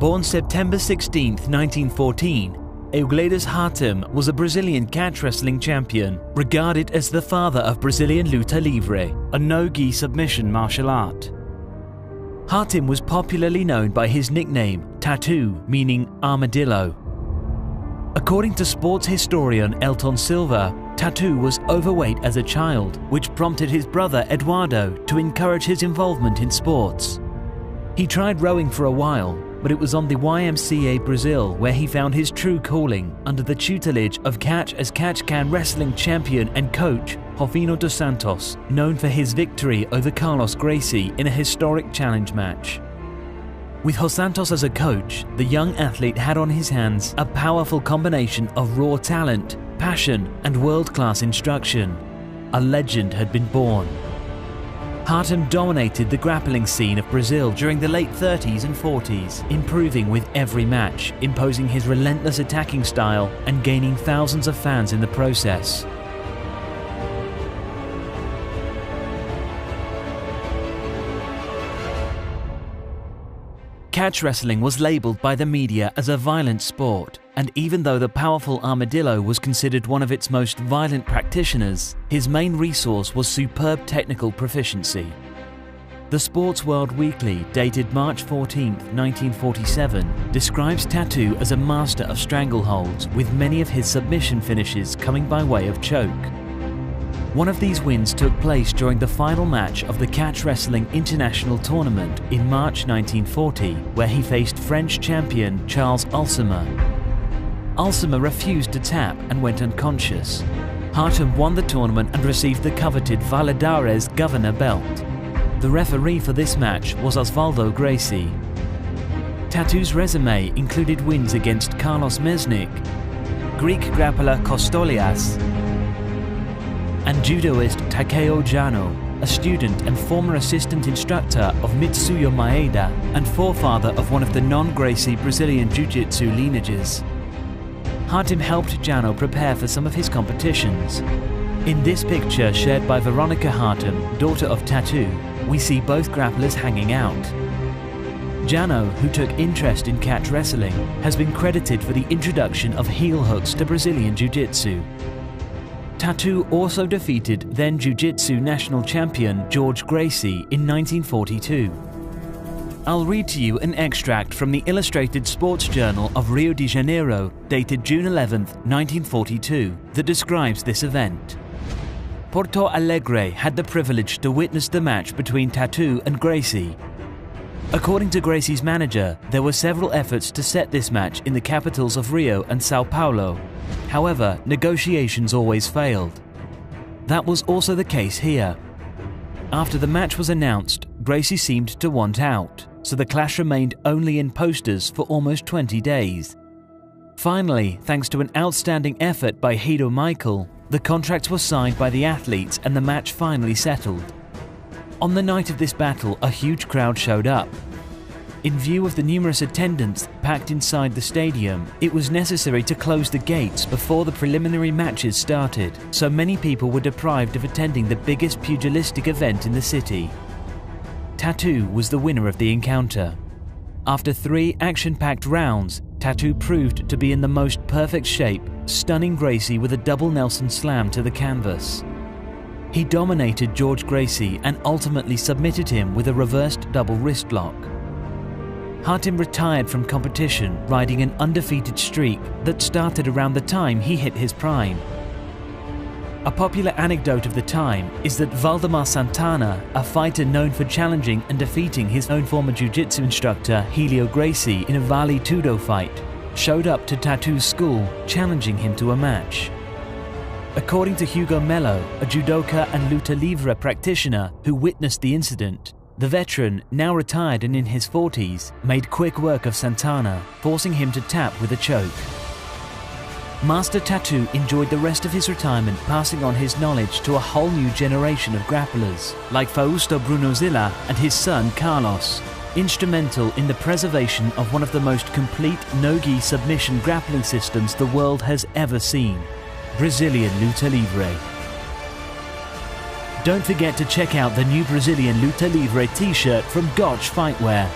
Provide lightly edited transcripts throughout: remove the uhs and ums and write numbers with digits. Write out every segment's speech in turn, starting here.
Born September 16, 1914, Euclides Hartem was a Brazilian catch wrestling champion, regarded as the father of Brazilian Luta Livre, a no-gi submission martial art. Hartem was popularly known by his nickname, Tatu, meaning armadillo. According to sports historian Elton Silva, Tatu was overweight as a child, which prompted his brother Eduardo to encourage his involvement in sports. He tried rowing for a while, but it was on the YMCA Brazil where he found his true calling under the tutelage of Catch as Catch Can wrestling champion and coach Rufino dos Santos, known for his victory over Carlos Gracie in a historic challenge match. With Dos Santos as a coach, the young athlete had on his hands a powerful combination of raw talent, passion, and world-class instruction. A legend had been born. Hartem dominated the grappling scene of Brazil during the late 30s and 40s, improving with every match, imposing his relentless attacking style and gaining thousands of fans in the process. Catch wrestling was labelled by the media as a violent sport, and even though the powerful armadillo was considered one of its most violent practitioners, his main resource was superb technical proficiency. The Sports World Weekly, dated March 14, 1947, describes Tatu as a master of strangleholds, with many of his submission finishes coming by way of choke. One of these wins took place during the final match of the Catch Wrestling International Tournament in March 1940, where he faced French champion Charles Ulsimer. Ulsimer refused to tap and went unconscious. Hartem won the tournament and received the coveted Valadares Governor belt. The referee for this match was Osvaldo Gracie. Tatu's resume included wins against Carlos Mesnik, Greek grappler Kostolias, and judoist Takeo Jano, a student and former assistant instructor of Mitsuyo Maeda and forefather of one of the non-Gracie Brazilian Jiu-Jitsu lineages. Hartem helped Jano prepare for some of his competitions. In this picture shared by Veronica Hartem, daughter of Tatu, we see both grapplers hanging out. Jano, who took interest in catch wrestling, has been credited for the introduction of heel hooks to Brazilian Jiu-Jitsu. Tatu also defeated then Jiu-Jitsu national champion George Gracie in 1942. I'll read to you an extract from the Illustrated Sports Journal of Rio de Janeiro, dated June 11, 1942, that describes this event. Porto Alegre had the privilege to witness the match between Tatu and Gracie. According to Gracie's manager, there were several efforts to set this match in the capitals of Rio and Sao Paulo. However, negotiations always failed. That was also the case here. After the match was announced, Gracie seemed to want out, so the clash remained only in posters for almost 20 days. Finally, thanks to an outstanding effort by Heido Michael, the contracts were signed by the athletes and the match finally settled. On the night of this battle, a huge crowd showed up. In view of the numerous attendants packed inside the stadium, it was necessary to close the gates before the preliminary matches started, so many people were deprived of attending the biggest pugilistic event in the city. Tatu was the winner of the encounter. After 3 action-packed rounds, Tatu proved to be in the most perfect shape, stunning Gracie with a double Nelson slam to the canvas. He dominated George Gracie and ultimately submitted him with a reversed double wrist lock. Hartem retired from competition, riding an undefeated streak that started around the time he hit his prime. A popular anecdote of the time is that Valdemar Santana, a fighter known for challenging and defeating his own former jiu-jitsu instructor Helio Gracie in a Vale Tudo fight, showed up to Tatu's school, challenging him to a match. According to Hugo Mello, a judoka and Luta Livre practitioner who witnessed the incident, the veteran, now retired and in his 40s, made quick work of Santana, forcing him to tap with a choke. Master Tatu enjoyed the rest of his retirement passing on his knowledge to a whole new generation of grapplers, like Fausto Brunozilla and his son Carlos, instrumental in the preservation of one of the most complete no-gi submission grappling systems the world has ever seen. Brazilian Luta Livre. Don't forget to check out the new Brazilian Luta Livre t-shirt from Gotch Fightwear.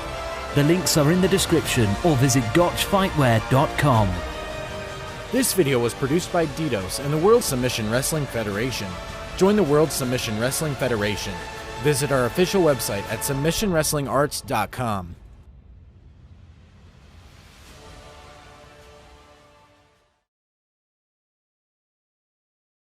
The links are in the description or visit gotchfightwear.com. This video was produced by Ditos and the World Submission Wrestling Federation. Join the World Submission Wrestling Federation. Visit our official website at submissionwrestlingarts.com.